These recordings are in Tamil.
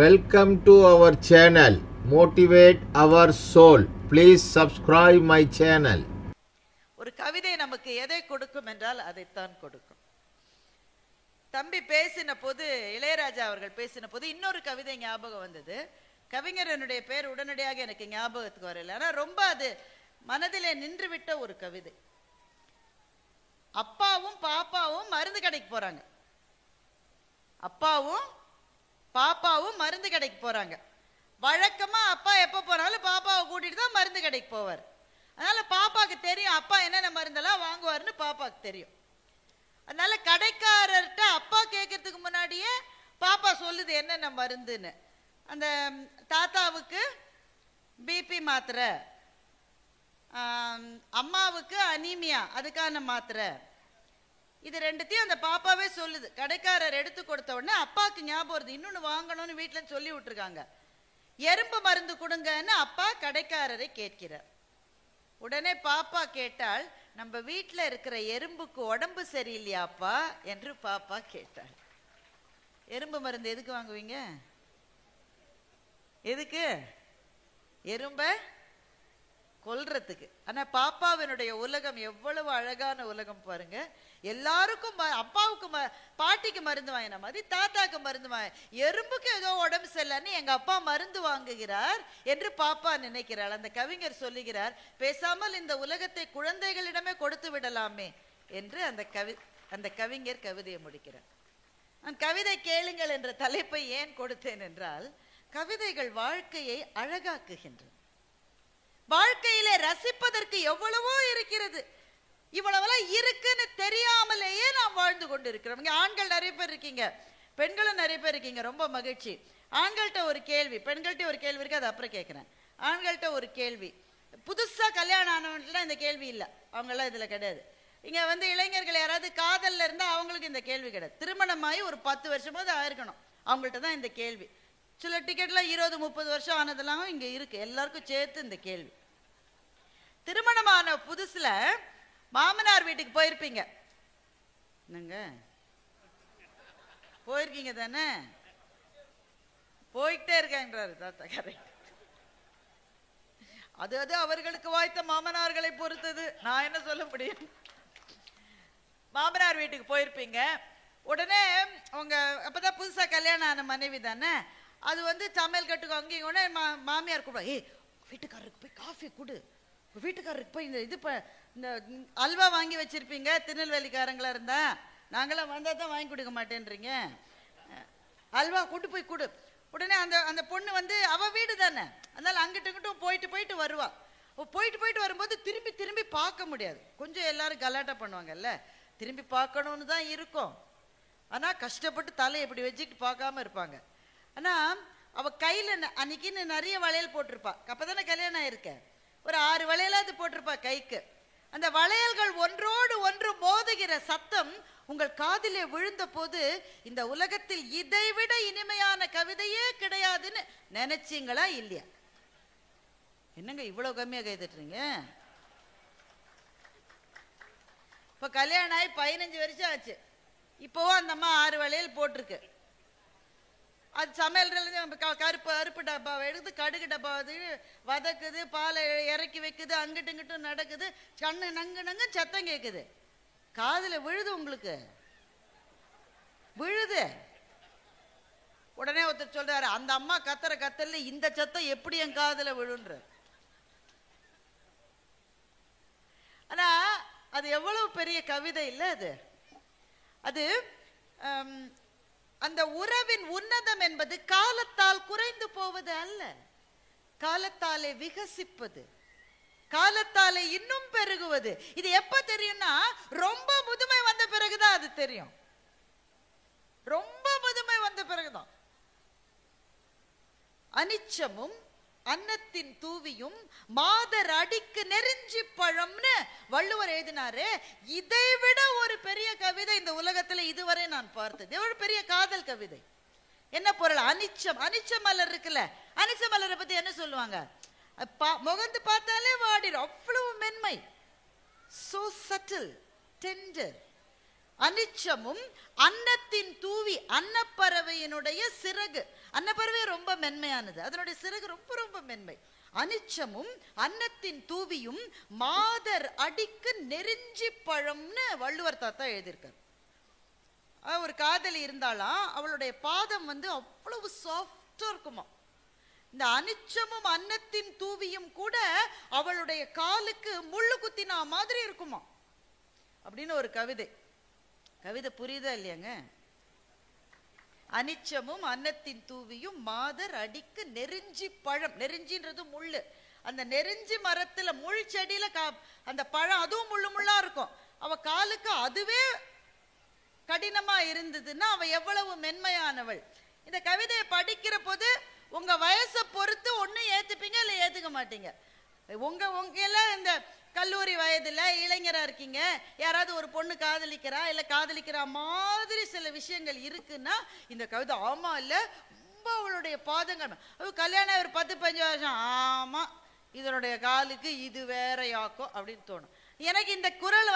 Welcome to our channel, Motivate Our Soul. Please subscribe my channel. ஒரு கவிதை நமக்கு எதை கொடுக்கும் என்றால் அதைத்தான் கொடுக்கும். தம்பி பேசின போது, இளையராஜா அவர்கள் பேசின போது இன்னொரு கவிதை ஞாபகம் வந்தது. கவிஞரனுடைய பேர் உடனடியாக எனக்கு ஞாபகத்துக்கு வரல. ஆனால் ரொம்ப அது மனதிலே நின்றுவிட்ட ஒரு கவிதை. அப்பாவும் பாப்பாவும் மருந்து கடைக்கு போறாங்க. அப்பாவும் பாப்பாவும் மருந்து கடைக்கு போறாங்க. வழக்கமா அப்பா எப்ப போனாலும் பாப்பாவை கூட்டிட்டு தான் மருந்து கடைக்கு போவார். அதனால பாப்பாக்கு தெரியும் அப்பா என்னென்ன மருந்தெல்லாம் வாங்குவாருன்னு பாப்பாக்கு தெரியும். அதனால கடைக்காரர்கிட்ட அப்பா கேட்கறதுக்கு முன்னாடியே பாப்பா சொல்லுது என்னென்ன மருந்துன்னு. அந்த தாத்தாவுக்கு பிபி மாத்திரை, அம்மாவுக்கு அனீமியா அதுக்கான மாத்திரை, இது ரெண்டுத்தையும் அந்த பாப்பாவே சொல்லுது. கடைக்காரர் எடுத்து கொடுத்த உடனே அப்பாவுக்கு ஞாபகம் வருது, இன்னொன்னு வாங்கணும்னு வீட்டுல சொல்லி விட்டுருக்காங்க. எறும்பு மருந்து கொடுங்கன்னு அப்பா கடைக்காரரை கேட்கிறார். உடனே பாப்பா கேட்டால், நம்ம வீட்டுல இருக்கிற எறும்புக்கு உடம்பு சரியில்லையாப்பா என்று பாப்பா கேட்டாள். எறும்பு மருந்து எதுக்கு வாங்குவீங்க? எதுக்கு? எறும்ப கொல்றதுக்கு. ஆனா பாப்பாவினுடைய உலகம் எவ்வளவு அழகான உலகம் பாருங்க. எல்லாருக்கும் அப்பாவுக்கு பாட்டிக்கு மருந்து வாங்கின மாதிரி தாத்தாக்கு மருந்து வாங்க, எறும்புக்கு ஏதோ உடம்பு சரியில்லைன்னு எங்க அப்பா மருந்து வாங்குகிறார் என்று பாப்பா நினைக்கிறாள். அந்த கவிஞர் சொல்லுகிறார், பேசாமல் இந்த உலகத்தை குழந்தைகளிடமே கொடுத்து விடலாமே என்று அந்த கவிஞர் கவிதையை முடிக்கிறார். நான் கவிதை கேளுங்கள் என்ற தலைப்பை ஏன் கொடுத்தேன் என்றால், கவிதைகள் வாழ்க்கையை அழகாக்குகின்றன. வாழ்க்கையிலே ரசிப்பதற்கு எவ்வளவோ இருக்கிறது. இவ்வளவெல்லாம் இருக்குன்னு தெரியாமலேயே நாம் வாழ்ந்து கொண்டு இருக்கிறோம். இங்க ஆண்கள் நிறைய பேர் இருக்கீங்க, பெண்களும் நிறைய பேர் இருக்கீங்க. ரொம்ப மகிழ்ச்சி. ஆண்கள்கிட்ட ஒரு கேள்வி, பெண்கள்கிட்ட ஒரு கேள்வி இருக்கு, அது அப்புறம் கேட்கிறேன். ஆண்கள்கிட்ட ஒரு கேள்வி, புதுசா கல்யாணம் ஆனவங்கள்ட்ட இந்த கேள்வி இல்லை, அவங்கெல்லாம் இதுல கிடையாது. இங்க வந்து இளைஞர்கள் யாராவது காதல்ல இருந்தா அவங்களுக்கு இந்த கேள்வி கிடையாது. திருமணமாகி ஒரு 10 வருஷமாவது ஆயிருக்கணும், அவங்கள்ட்ட தான் இந்த கேள்வி. சில டிக்கெட்ல 20-30 வருஷம் ஆனதெல்லாம் இங்க இருக்கு. எல்லாருக்கும் சேர்த்து இந்த கேள்வி. திருமணமான புதுசுல மாமனார் வீட்டுக்கு போயிருப்பீங்க. என்னங்க போயிருக்கீங்க தானே? போயிட்டே இருக்காங்கிறாரு தாத்தா. கரெக்ட். அது அவர்களுக்கு வாய்த்த மாமனார்களை பொறுத்தது, நான் என்ன சொல்ல முடியும். மாமனார் வீட்டுக்கு போயிருப்பீங்க. உடனே உங்க அப்பதான் புதுசா கல்யாணம் ஆன மனைவி தானே, அது வந்து சமையல் கட்டுக்கு அங்கேயும் உடனே மாமியார் கூட, ஏய் வீட்டுக்காரருக்கு போய் காஃபி கொடு, வீட்டுக்காரருக்கு போய் இந்த அல்வா வாங்கி வச்சிருப்பீங்க, திருநெல்வேலிக்காரங்களா இருந்தா, நாங்களாம் வந்தா தான் வாங்கி கொடுக்க மாட்டேன்றீங்க, அல்வா கொண்டு போய் கொடு. உடனே அந்த பொண்ணு வந்து அவ வீடு தானே, அதனால அங்கிட்டு இங்கிட்டும் போயிட்டு வருவா. போயிட்டு வரும்போது திரும்பி பார்க்க முடியாது. கொஞ்சம் எல்லாரும் கலாட்டா பண்ணுவாங்கல்ல, திரும்பி பார்க்கணும்னு தான் இருக்கும். ஆனா கஷ்டப்பட்டு தலையை இப்படி வச்சுக்கிட்டு பார்க்காம இருப்பாங்க. ஆனா அவ கையில அன்னைக்குன்னு நிறைய வளையல் போட்டிருப்பா. அப்பதானே கல்யாணம் ஆயிருக்க, ஒரு 6 வளையலாவது போட்டிருப்பா கைக்கு. அந்த வளையல்கள் ஒன்றோடு ஒன்று மோதுகிற சத்தம் உங்கள் காதிலே விழுந்த போது, இந்த உலகத்தில் இதைவிட இனிமையான கவிதையே கிடையாதுன்னு நினைச்சீங்களா இல்லையா? என்னங்க இவ்வளவு கம்மியா கைதட்டுறீங்க? இப்ப கல்யாணம் ஆகி 15 வருஷம் ஆச்சு. இப்போவும் அந்த அம்மா 6 வளையல் போட்டிருக்கு. அது சமையல் கருப்பு டப்பாவை எடுத்து கடுகு டப்பா வதக்குது, பாலை இறக்கி வைக்குது, அங்கிட்டு இங்கிட்டும் நடக்குது, கண்ணு நங்கு சத்தம் கேட்குது. காதுல விழுது, உங்களுக்கு விழுது. உடனே ஒருத்தர் சொல்றாரு, அந்த அம்மா கத்துற கத்தல இந்த சத்தம் எப்படி என் காதுல விழுன்ற. ஆனா அது எவ்வளவு பெரிய கவிதை இல்ல அது. அது அந்த உறவின் உன்னதம் என்பது காலத்தால் குறைந்து போவது அல்ல, காலத்தாலே விகசிப்பது, காலத்தாலே இன்னும் பெருகுவது. இது எப்ப தெரியும்னா, ரொம்ப முதுமை வந்த பிறகுதான் அது தெரியும். ரொம்ப முதுமை வந்த பிறகுதான். அனிச்சமும் அன்னத்தின் தூவியும் மாதர் அடிக்கு நெருஞ்சி பழம்னு வள்ளுவர் எழுதினாரு. இதை விட ஒரு பெரிய கவிதை இந்த உலகத்துல இதுவரை நான் பார்த்தது. எவ்வளவு பெரிய காதல் கவிதை. என்ன பொருள்? அனிச்ச மலர் இருக்குல்ல, அனிச்ச மலரை பத்தி என்ன சொல்லுவாங்க? முகந்து பார்த்தாலே வாடிடும், அவ்வளவு மென்மை, so subtle, tender. அனிச்சமும் அன்னத்தின் தூவி, அன்னப்பறவையினுடைய சிறகு, அன்னப்பறவை ரொம்ப மென்மையானது, அதனுடைய சிறகு ரொம்ப ரொம்ப மென்மை. அனிச்சமும் அன்னத்தின் தூவியும் மாதர் அடிக்கு நெருஞ்சி பழம்னு வள்ளுவர் தாத்தா எழுதியிருக்கார். ஒரு காதலி இருந்தாலாம், அவளுடைய பாதம் அவ்வளவு சாஃப்டா இருக்குமா. இந்த அனிச்சமும் அன்னத்தின் தூவியும் கூட அவளுடைய காலுக்கு முள்ளு குத்தினா மாதிரி இருக்குமா அப்படின்னு ஒரு கவிதை. கவிதை புரியுதா இல்லையாங்க? அனிச்சமும் அன்னத்தின் தூவியும் மாதர் அடிக்கு நெருஞ்சி பழம். நெருஞ்சின்றது முள்ளு. அந்த நெருஞ்சி மரத்துல முள் செடியில அந்த பழம் அதுவும் முள்ளு முள்ளா இருக்கும். அவ காலுக்கு அதுவே கடினமா இருந்ததுன்னா அவ எவ்வளவு மென்மையானவள். இந்த கவிதையை படிக்கிற போது உங்க வயசை பொறுத்து ஒண்ணு ஏத்துப்பீங்க இல்ல ஏத்துக்க மாட்டீங்க. உங்க எல்லாம் இந்த கல்லூரி வயதுல இளைஞரா இருக்கீங்க, யாராவது ஒரு பொண்ணு காதலிக்கிறா இல்ல காதலிக்கிற மாதிரி சில விஷயங்கள் இருக்குன்னா இந்த கவிதை ஆமா இல்ல ரொம்ப அவளுடைய பாதங்கள். கல்யாணம் ஒரு 10-15 வருஷம், ஆமா இதனுடைய காலுக்கு இது வேறையாக்கும் அப்படின்னு தோணும். எனக்கு இந்த குரல்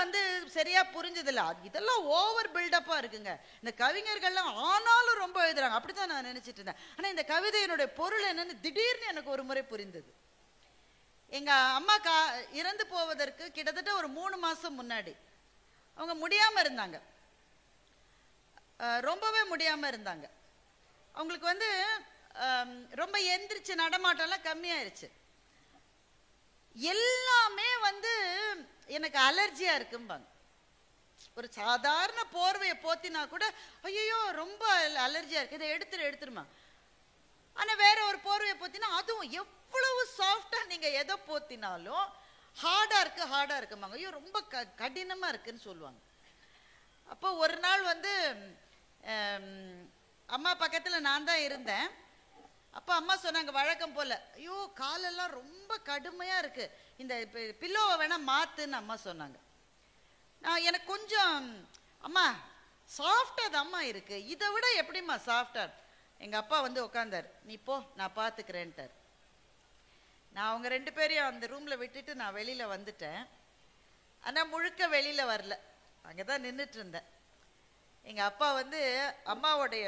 சரியா புரிஞ்சதில்ல. இதெல்லாம் ஓவர் பில்டப்பா இருக்குங்க இந்த கவிஞர்கள்லாம். ஆனாலும் ரொம்ப எழுதுறாங்க அப்படித்தான் நான் நினைச்சிட்டு இருந்தேன். ஆனா இந்த கவிதையினுடைய பொருள் என்னன்னு திடீர்னு எனக்கு ஒரு முறை புரிந்தது. எங்க அம்மா இறந்து போவதற்கு கிட்டத்தட்ட ஒரு 3 மாசம் முன்னாடி அவங்க முடியாம இருந்தாங்க, ரொம்பவே முடியாம இருந்தாங்க. அவங்களுக்கு ரொம்ப எந்திரிச்சு நடமாட்டம்லாம் கம்மியாயிருச்சு. எல்லாமே எனக்கு அலர்ஜியா இருக்கும்பாங்க. ஒரு சாதாரண போர்வையை போத்தினா கூட ஐயோ ரொம்ப அலர்ஜியா இருக்கு, இதை எடுத்துருமா. ஆனா வேற ஒரு போர்வையை போத்தினா அதுவும் எவ்வளவு சாஃப்டா நீங்க எதை போத்தினாலும் ஹார்டா இருக்குமாங்க. ஐயோ ரொம்ப கடினமா இருக்குன்னு சொல்லுவாங்க. அப்போ ஒரு நாள் அம்மா பக்கத்துல நான் தான் இருந்தேன். அப்ப அம்மா சொன்னாங்க வழக்கம் போல, ஐயோ காலெல்லாம் ரொம்ப கடுமையா இருக்கு, இந்த பில்லோவை வேணா மாத்துன்னு அம்மா சொன்னாங்க. எனக்கு கொஞ்சம் அம்மா சாஃப்டா தான் அம்மா இருக்கு, இதை விட எப்படிம்மா சாஃப்டா. எங்க அப்பா உட்கார்ந்தார், நீ போ நான் பாத்துக்கிறேன்ட்டார். நான் அவங்க 2 பேரையும் அந்த ரூம்ல விட்டுட்டு நான் வெளியில வந்துட்டேன். ஆனா முழுக்க வெளியில வரல, அங்கதான் நின்றுட்டு இருந்தேன். எங்க அப்பா அம்மாவுடைய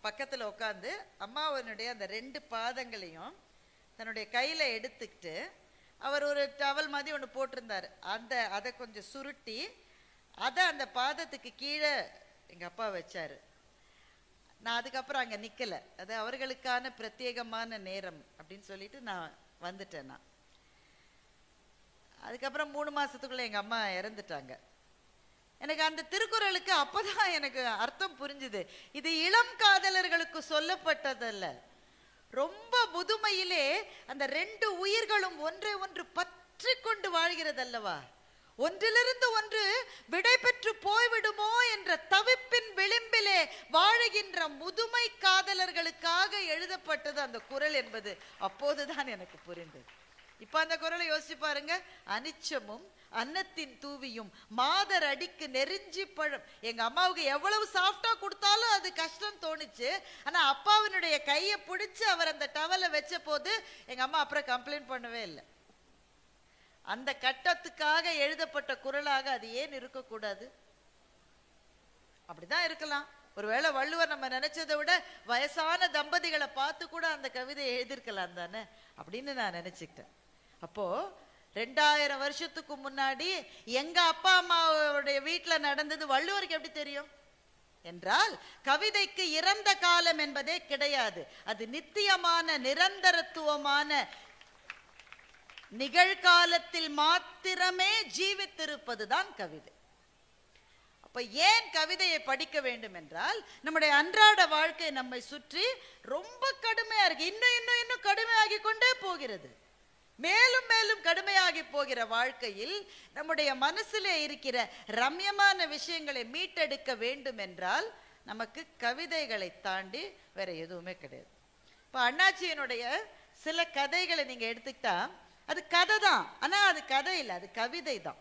பக்கத்துல உட்காந்து அம்மாவனுடைய அந்த 2 பாதங்களையும் தன்னுடைய கையில எடுத்துக்கிட்டு அவர் ஒரு டவல் மாதிரி ஒன்று போட்டிருந்தாரு, அதை கொஞ்சம் சுருட்டி அதை அந்த பாதத்துக்கு கீழே எங்க அப்பா வச்சாரு. நான் அதுக்கப்புறம் அங்க நிக்கல, அது அவர்களுக்கான பிரத்யேகமான நேரம் அப்படின்னு சொல்லிட்டு நான் வந்துட்டேன். நான் அதுக்கப்புறம் 3 மாசத்துக்குள்ள எங்க அம்மா இறந்துட்டாங்க. எனக்கு அந்த திருக்குறளுக்கு அப்பதான் எனக்கு அர்த்தம் புரிஞ்சுது. இது இளம் காதலர்களுக்கு சொல்லப்பட்டதல்ல, ரொம்ப முதுமையிலே அந்த 2 உயிர்களும் ஒன்றை ஒன்று பற்றி கொண்டு வாழ்கிறதல்லவா, ஒன்றிலிருந்து ஒன்று விடை பெற்று போய்விடுமோ என்ற தவிப்பின் விளிம்பிலே வாழுகின்ற முதுமை காதலர்களுக்காக எழுதப்பட்டது அந்த குறள் என்பது அப்போதுதான் எனக்கு புரிந்தது. இப்ப அந்த குறளை யோசிச்சு பாருங்க. அனிச்சமும் அன்னத்தின் தூவியும் மாதர் அடிக்கு நெருஞ்சி பழம். எங்க அம்மாவுக்கு எவ்வளவு சாஃப்டா கொடுத்தாலும் அது கஷ்டம் தோணுச்சு. ஆனா அப்பாவினுடைய கையை பிடிச்சு அவர் அந்த டவலை வச்ச போது எங்க அம்மா அப்புறம் கம்ப்ளைண்ட் பண்ணவே இல்லை. அந்த கட்டத்துக்காக எழுதப்பட்ட குறளாக அது ஏன் இருக்கக்கூடாது? அப்படிதான் இருக்கலாம். ஒருவேளை வள்ளுவர் நம்ம நினைச்சதை விட வயசான தம்பதிகளை பார்த்து கூட அந்த கவிதையை எழுதியிருக்கலாம் தானே அப்படின்னு நான் நினைச்சுக்கிட்டேன். அப்போ 2000 வருஷத்துக்கு முன்னாடி எங்க அப்பா அம்மாவுடைய வீட்டுல நடந்தது வள்ளுவருக்கு எப்படி தெரியும் என்றால், கவிதைக்கு இறந்த காலம் என்பதே கிடையாது. அது நித்தியமான நிரந்தரத்துவமான நிகழ்காலத்தில் மாத்திரமே ஜீவித்திருப்பதுதான் கவிதை. அப்ப ஏன் கவிதையை படிக்க வேண்டும் என்றால், நம்முடைய அன்றாட வாழ்க்கை நம்மை சுற்றி ரொம்ப கடுமையா இருக்கு, இன்னும் கடுமையாகி கொண்டே போகிறது. மேலும் மேலும் கடுமையாகி போகிற வாழ்க்கையில் நம்முடைய மனசிலே இருக்கிற ரம்யமான விஷயங்களை மீட்டெடுக்க வேண்டும் என்றால் நமக்கு கவிதைகளை தாண்டி வேற எதுவுமே கிடையாது. இப்ப அண்ணாச்சியினுடைய சில கதைகளை நீங்க எடுத்துக்கிட்டா அது கதை தான், ஆனா அது கதை இல்லை, அது கவிதை தான்.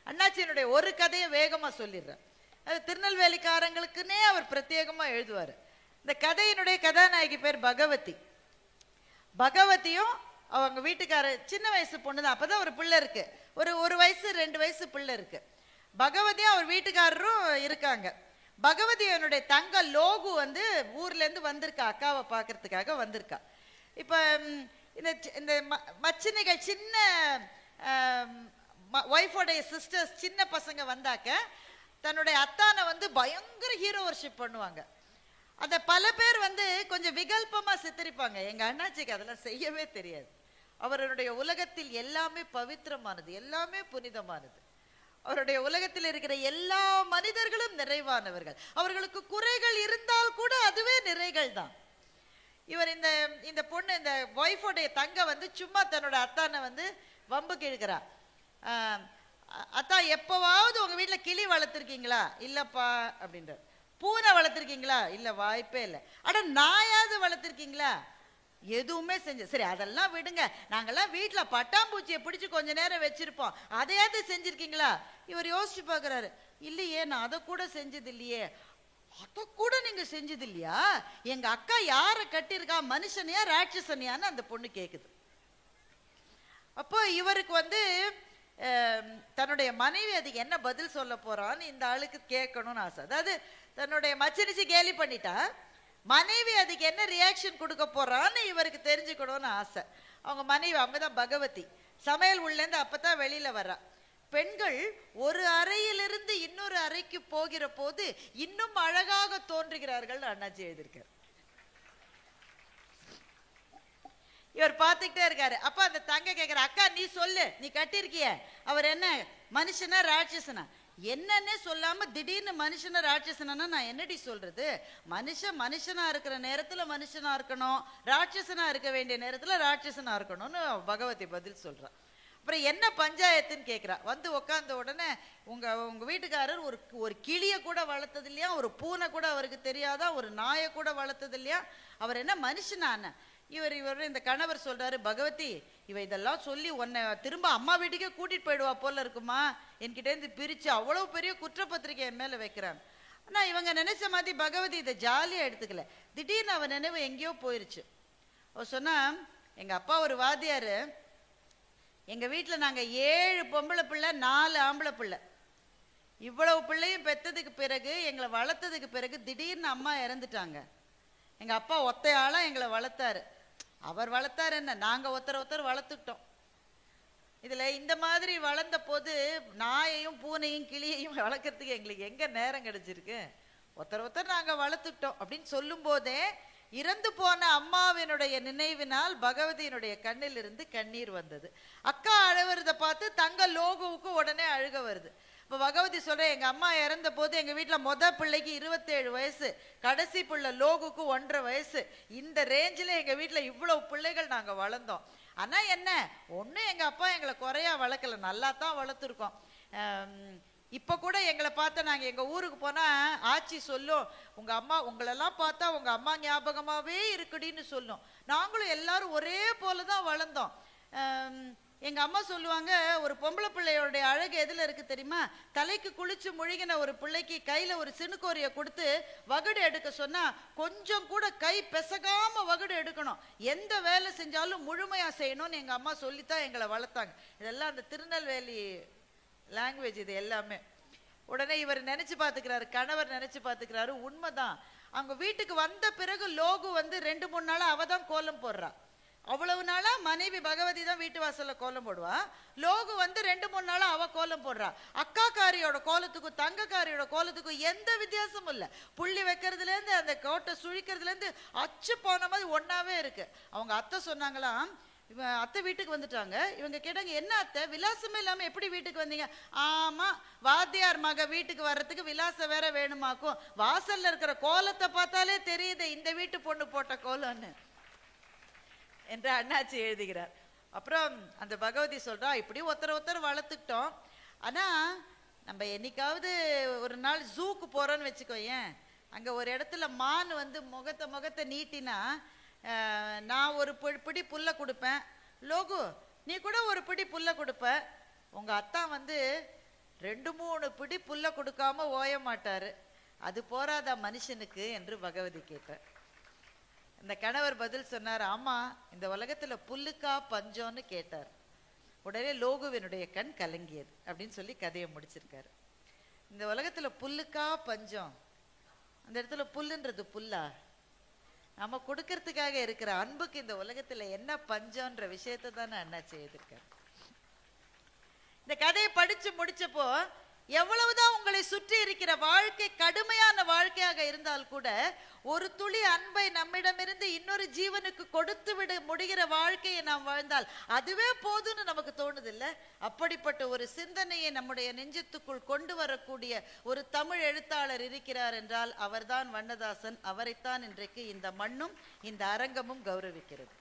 அண்ணாச்சியினுடைய ஒரு கதையை வேகமா சொல்லிடுறேன். அது திருநெல்வேலிக்காரங்களுக்குன்னே அவர் பிரத்யேகமா எழுதுவார். இந்த கதையினுடைய கதாநாயகி பேர் பகவதி. பகவதியும் அவங்க வீட்டுக்கார சின்ன வயசு பொண்ணுதான், அப்பதான் ஒரு பிள்ளை இருக்கு, ஒரு வயசு 2 வயசு பிள்ளை இருக்கு. பகவதியும் அவர் வீட்டுக்காரரும் இருக்காங்க. பகவதியனுடைய தங்க லோகு வந்து ஊர்ல இருந்து வந்திருக்கா, அக்காவை பார்க்கறதுக்காக வந்திருக்கா. இப்ப இந்த மச்சினிகள் சின்ன ஒய்ஃபோடைய சிஸ்டர்ஸ் சின்ன பசங்க வந்தாக்க தன்னுடைய அத்தானை வந்து பயங்கர ஹீரோ வர்ஷிப் பண்ணுவாங்க. அத பல பேர் வந்து கொஞ்சம் விகல்பமா சித்தரிப்பாங்க. எங்க அண்ணாச்சிக்கு அதெல்லாம் செய்யவே தெரியாது. அவருடைய உலகத்தில் எல்லாமே பவித்திரமானது, எல்லாமே புனிதமானது. அவருடைய உலகத்தில் இருக்கிற எல்லா மனிதர்களும் நிறைவானவர்கள். அவர்களுக்கு குறைகள் இருந்தால் கூட அதுவே நிறைகள் தான். இவர் இந்த பொண்ணு இந்த ஒய்ஃபோடைய தங்க வந்து சும்மா தன்னோட அத்தானை வந்து வம்புக்கு இழுக்கிறா. அத்தா எப்பவாவது உங்க வீட்டுல கிளி வளர்த்துருக்கீங்களா? இல்லப்பா அப்படின்ற. பூனை வளர்த்துருக்கீங்களா? இல்ல, வாய்ப்பே இல்லை. அட நாயாவது வளர்த்துருக்கீங்களா? எதுவுமே செஞ்சு. சரி அதெல்லாம் விடுங்க, நாங்கெல்லாம் வீட்டுல பட்டாம்பூச்சியை பிடிச்சு கொஞ்ச நேரம் வச்சிருப்போம், அதையாவது செஞ்சிருக்கீங்களா? இவர் யோசிச்சு பாக்குறாரு. இல்லையே, நான் அதை கூட செஞ்சது இல்லையே. அத கூட நீங்க செஞ்சது இல்லையா? எங்க அக்கா யார கட்டிருக்கா, மனுஷனையா ராட்சசனியான்னு அந்த பொண்ணு கேக்குது. அப்போ இவருக்கு வந்து தன்னுடைய மனைவி அதுக்கு என்ன பதில் சொல்ல போறான்னு இந்த ஆளுக்கு கேட்கணும்னு ஆசை. அதாவது தன்னுடைய மச்சனிச்சு கேலி பண்ணிட்டா, மனைவி அதுக்கு என்ன ரியாக்ஷன் கொடுக்க போறான்னு இவருக்கு தெரிஞ்சுக்கணும்னு ஆசை. அவங்க மனைவி, அவங்கதான் பகவதி, சமையல் உள்ள இருந்து அப்பதான் வெளியில வர்றா. பெண்கள் ஒரு அறையிலிருந்து இன்னொரு அறைக்கு போகிற போது இன்னும் அழகாக தோன்றுகிறார்கள் அண்ணாச்சி எழுதியிருக்கார். இவர் பார்த்துக்கிட்டே இருக்காரு. அப்ப அந்த தங்க கேட்கிற, அக்கா நீ சொல்லு, நீ கட்டிருக்கிய, அவர் என்ன மனுஷனா ராட்சசனா? என்னன்னே சொல்லாம திடீர்னு மனுஷனா ராட்சசனா நான் என்னடி சொல்றது? மனுஷனா இருக்கிற நேரத்துல மனுஷனா இருக்கணும், ராட்சசனா இருக்க வேண்டிய நேரத்துல ராட்சசனா இருக்கணும்னு பகவதி பதில் சொல்றா. அப்புறம் என்ன பஞ்சாயத்துன்னு கேட்கிறா. வந்து உட்கார்ந்த உடனே உங்க வீட்டுக்காரர் ஒரு கிளிய கூட வளர்த்தது இல்லையா, ஒரு பூனை கூட அவருக்கு தெரியாதா, ஒரு நாயை கூட வளர்த்தது இல்லையா, அவர் என்ன மனுஷனான? இவர் இந்த கணவர் சொல்றாரு, பகவதி இவ இதெல்லாம் சொல்லி உன்னை திரும்ப அம்மா வீட்டுக்கே கூட்டிட்டு போயிடுவா போல இருக்குமா, என்கிட்ட இருந்து பிரிச்சு அவ்வளவு பெரிய குற்றப்பத்திரிக்கை என் மேல வைக்கிறாங்க. ஆனா இவங்க நினைச்ச மாதிரி பகவதி இதை ஜாலியா எடுத்துக்கல. திடீர்னு அவன் நினைவு எங்கேயோ போயிருச்சு. அவ சொன்னா, எங்க அப்பா ஒரு வாத்தியாரு, எங்க வீட்டுல நாங்க 7 பொம்பளை பிள்ளை 4 ஆம்பளை பிள்ளை. இவ்வளவு பிள்ளையும் பெத்ததுக்கு பிறகு, எங்களை வளர்த்ததுக்கு பிறகு திடீர்னு அம்மா இறந்துட்டாங்க. எங்க அப்பா ஒத்தையாளா எங்களை வளர்த்தாரு. அவர் வளர்த்தாரு என்ன, நாங்க ஒருத்தர் வளர்த்துட்டோம். இதுல இந்த மாதிரி வளர்ந்த போது நாயையும் பூனையும் கிளியையும் வளர்க்கறதுக்கு எங்களுக்கு எங்க நேரம் கிடைச்சிருக்கு? ஒருத்தர் நாங்க வளர்த்துட்டோம் அப்படின்னு சொல்லும் போதே இறந்து போன அம்மாவினுடைய நினைவினால் பகவதியினுடைய கண்ணில் இருந்து கண்ணீர் வந்தது. அக்கா அழுவுறத பார்த்து தங்க லோகுவுக்கு உடனே அழுக வருது. இப்ப பகவதி சொல்ற, எங்க அம்மா இறந்த போது எங்க வீட்டுல பிள்ளைக்கு 27 வயசு, கடைசி பிள்ளை லோகுக்கு 1.5 வயசு. இந்த ரேஞ்சில எங்க வீட்டுல இவ்வளவு பிள்ளைகள் நாங்க வளர்ந்தோம். ஆனா என்ன ஒண்ணு, எங்க அப்பா எங்களை குறையா வளர்க்கல, நல்லா தான் வளர்த்துருக்கோம். இப்ப கூட எங்களை பார்த்தா நாங்க எங்க ஊருக்கு போனா ஆச்சி சொல்லும், உங்க அம்மா உங்களெல்லாம் பார்த்தா உங்க அம்மா ஞாபகமாவே இருக்குடின்னு சொல்லும். நாங்களும் எல்லாரும் ஒரே போலதான் வளர்ந்தோம். எங்க அம்மா சொல்லுவாங்க, ஒரு பொம்பளை பிள்ளையோடைய அழகு எதுல இருக்கு தெரியுமா? தலைக்கு குளிச்சு முழுகின ஒரு பிள்ளைக்கு கையில ஒரு சினுக்கோரிய கொடுத்து வகுடு எடுக்க சொன்னா கொஞ்சம் கூட கை பெசகாம வகுடு எடுக்கணும், எந்த வேலை செஞ்சாலும் முழுமையா செய்யணும்னு எங்க அம்மா சொல்லித்தான் எங்களை வளர்த்தாங்க. இதெல்லாம் அந்த திருநெல்வேலி லாங்குவேஜ் இது எல்லாமே. உடனே இவர் நினைச்சு பாத்துக்கிறாரு, கணவர் நினைச்சு பாத்துக்கிறாரு, உண்மைதான். அவங்க வீட்டுக்கு வந்த பிறகு லோகு வந்து 2-3 நாளா அவதான் கோலம் போடுறா. அவ்வளவு நாளா மனைவி பகவதி தான் வீட்டு வாசல்ல கோலம் போடுவா. லோகு வந்து 2-3 நாளா அவ கோலம் போடுறா. அக்காக்காரியோட கோலத்துக்கும் தங்கக்காரியோட கோலத்துக்கும் எந்த வித்தியாசமும் இல்ல. புள்ளி வைக்கிறதுல இருந்து அந்த கோட்டை சுழிக்கிறதுல இருந்து அச்சு போன மாதிரி ஒன்னாவே இருக்கு. அவங்க அத்தை சொன்னாங்களாம், இவன் அத்தை வீட்டுக்கு வந்துட்டாங்க. இவங்க கேட்டாங்க, என்ன அத்தை விலாசமே இல்லாம எப்படி வீட்டுக்கு வந்தீங்க? ஆமா, வாத்தியார் மக வீட்டுக்கு வர்றதுக்கு விலாசம் வேற வேணுமாக்கும், வாசல்ல இருக்கிற கோலத்தை பார்த்தாலே தெரியுது இந்த வீட்டு பொண்ணு போட்ட கோலம்னு என்று அண்ணாச்சி எழுதுகிறார். அப்புறம் அந்த பகவதி சொல்றா, இப்படி ஒருத்தர் வளர்த்துக்கிட்டோம். ஆனா நம்ம என்னைக்காவது ஒரு நாள் ஜூக்கு போறோன்னு வச்சுக்கோயேன், அங்க ஒரு இடத்துல மான் வந்து முகத்தை நீட்டினா நான் ஒரு பிடி புல்ல கொடுப்பேன், லோகு நீ கூட ஒரு பிடி புல்ல கொடுப்ப. உங்க அத்தா வந்து 2-3 பிடி புல்ல கொடுக்காம ஓய மாட்டாரு, அது போராதா மனுஷனுக்கு என்று பகவதி கேட்டார். இந்த கணவர் பதில் சொன்னார், ஆமா இந்த உலகத்துல புல்லுக்கா பஞ்சம்னு கேட்டார். உடனே லோகுவினுடைய கண் கலங்கியது அப்படின்னு சொல்லி கதையை முடிச்சிருக்காரு. இந்த உலகத்துல புல்லுக்கா பஞ்சம், அந்த இடத்துல புல்லுன்றது புல்லா? நம்ம கொடுக்கறதுக்காக இருக்கிற அன்புக்கு இந்த உலகத்துல என்ன பஞ்சம்ன்ற விஷயத்தை தானே அண்ணாச்சி எழுதியிருக்காரு. இந்த கதையை படிச்சு முடிச்சப்போ எவ்வளவுதான் உங்களை சுற்றி இருக்கிற வாழ்க்கை கடுமையான வாழ்க்கையாக இருந்தால் கூட ஒரு துளி அன்பை நம்மிடமிருந்து இன்னொரு ஜீவனுக்கு கொடுத்து விட முடிகிற வாழ்க்கையை நாம் வாழ்ந்தால் அதுவே போதும்னு நமக்கு தோணுது இல்ல? அப்படிப்பட்ட ஒரு சிந்தனையை நம்முடைய நெஞ்சத்துக்குள் கொண்டு வரக்கூடிய ஒரு தமிழ் எழுத்தாளர் இருக்கிறார் என்றால் அவர்தான் வண்ணதாசன். அவரைத்தான் இன்றைக்கு இந்த மண்ணும் இந்த அரங்கமும் கௌரவிக்கிறது.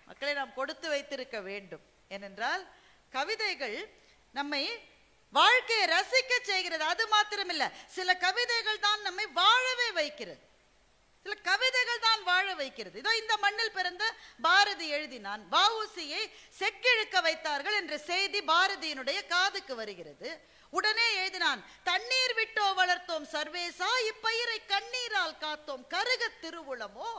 மக்களை நாம் கொடுத்து வைத்திருக்க வேண்டும். ஏனென்றால் கவிதைகள் நம்மை வாழ்க்கையை ரசிக்க செய்கிறது. அது மாத்திரமில்ல, சில கவிதைகள் தான் நம்மை வாழவே வைக்கிறது. சில கவிதைகள் தான் வாழ வைக்கிறது. இதோ இந்த மண்ணில் பிறந்த பாரதி எழுதினான், வஉசியை செக்கிழுக்க வைத்தார்கள் என்ற செய்தி பாரதியினுடைய காதுக்கு வருகிறது. உடனே எழுதினான், தண்ணீர் விட்டோ வளர்த்தோம் சர்வேசா, இப்பயிரை கண்ணீரால் காத்தோம் கருக திருவுளமோ,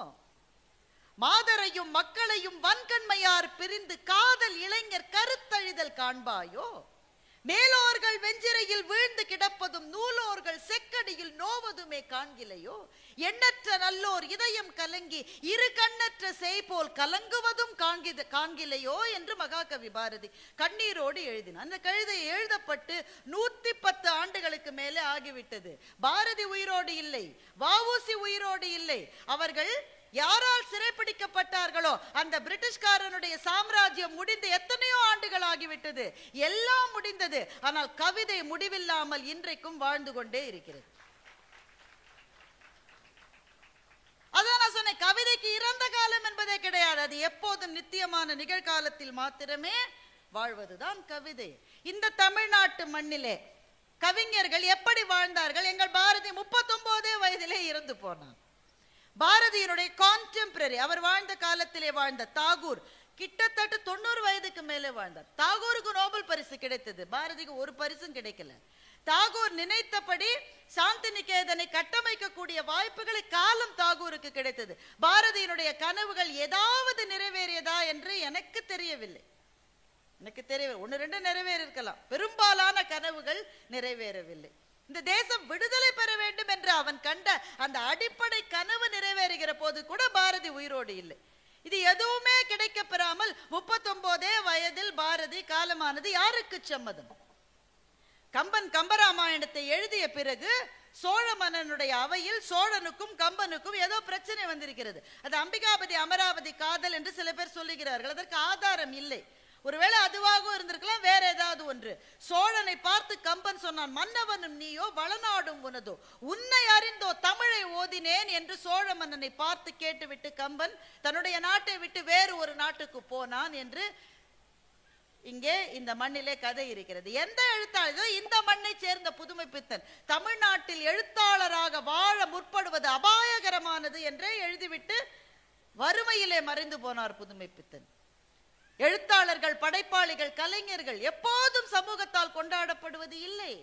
மாதரையும் மக்களையும் வன்கண்மையார் பிரிந்து காதல் இளைஞர் கருத்தழிதல் காண்பாயோ, மேலோர்கள் வெஞ்சிரையில் வீழ்ந்து கிடப்பதும் நூலோர்கள் செக்கடியில் நோவதுமே காண்கிலையோ, எண்ணற்ற நல்லோர் இதயம் கலங்கி இரு கண்ணற்ற செய்போல் கலங்குவதும் காண்கிலையோ என்று மகாகவி பாரதி கண்ணீரோடு எழுதினார். அந்த கவிதை எழுதப்பட்டு 110 ஆண்டுகளுக்கு மேலே ஆகிவிட்டது. பாரதி உயிரோடு இல்லை, வஉசி உயிரோடு இல்லை. அவர்கள் யாரால் சிறைப்பிடிக்கப்பட்டார்களோ அந்த பிரிட்டிஷ்காரனுடைய சாம்ராஜ்யம் முடிந்து எத்தனையோ ஆண்டுகள் ஆகிவிட்டது. எல்லாம் முடிந்தது. ஆனால் கவிதை முடிவில்லாமல் இன்றைக்கும் வாழ்ந்து கொண்டே இருக்கிறது. அதான் நான் சொன்னேன், கவிதைக்கு இறந்த காலம் என்பதே கிடையாது. அது எப்போதும் நித்தியமான நிகழ்காலத்தில் மாத்திரமே வாழ்வதுதான் கவிதை. இந்த தமிழ்நாட்டு மண்ணிலே கவிஞர்கள் எப்படி வாழ்ந்தார்கள்? எங்கள் பாரதி 39 வயதிலே இறந்து போனார். பாரதியினுடைய கான்டெம்பரரி, அவர் வாழ்ந்த காலத்திலே வாழ்ந்த தாகூர் கிட்டத்தட்ட 90 வயதுக்கு மேலே வாழ்ந்தார். தாகூருக்கு நோபல் பரிசு கிடைத்தது, பாரதிக்கு ஒரு பரிசும் கிடைக்கல. தாகூர் நினைத்தபடி சாந்தி நிகேதனை கட்டமைக்கக்கூடிய வாய்ப்புகளை காலம் தாகூருக்கு கிடைத்தது. பாரதியினுடைய கனவுகள் ஏதாவது நிறைவேறியதா என்று எனக்கு தெரியவில்லை. ஒன்று ரெண்டு நிறைவேறி இருக்கலாம், பெரும்பாலான கனவுகள் நிறைவேறவில்லை. இந்த தேசம் விடுதலை பெற வேண்டும் என்று அவன் கண்ட அந்த அடிப்படை கனவு நிறைவேறுகிற போது கூட பாரதி உயிரோடு இல்லை. இது எதுவுமே கிடைக்க பெறாமல் 39 வயதில் பாரதி காலமானது யாருக்கு சம்மதம்? கம்பன் கம்பராமாயணத்தை எழுதிய பிறகு சோழ மன்னனுடைய அவையில் சோழனுக்கும் கம்பனுக்கும் ஏதோ பிரச்சனை வந்திருக்கிறது. அது அம்பிகாபதி அமராவதி காதல் என்று சில பேர் சொல்லுகிறார்கள். அதற்கு ஆதாரம் இல்லை. ஒருவேளை அதுவாகவும் இருந்திருக்கலாம், வேற ஏதாவது ஒன்று. சோழனை பார்த்து கம்பன் சொன்னான், மன்னவனும் நீயோ வளநாடும் உனதோ, உன்னை அறிந்தோ தமிழை ஓதினேன் என்று சோழ மன்னனை பார்த்து கேட்டுவிட்டு கம்பன் தன்னுடைய நாட்டை விட்டு வேறு ஒரு நாட்டுக்கு போனான் என்று இங்கே இந்த மண்ணிலே கதை இருக்கிறது. எந்த எழுத்தாளரோ இந்த மண்ணை சேர்ந்த புதுமை பித்தன் தமிழ்நாட்டில் எழுத்தாளராக வாழ முற்படுவது அபாயகரமானது என்றே எழுதிவிட்டு வறுமையிலே மறைந்து போனார் புதுமை பித்தன். எழுத்தாளர்கள், படைப்பாளிகள், கலைஞர்கள் எப்போதும் சமூகத்தால் கொண்டாடப்படுவது இல்லை.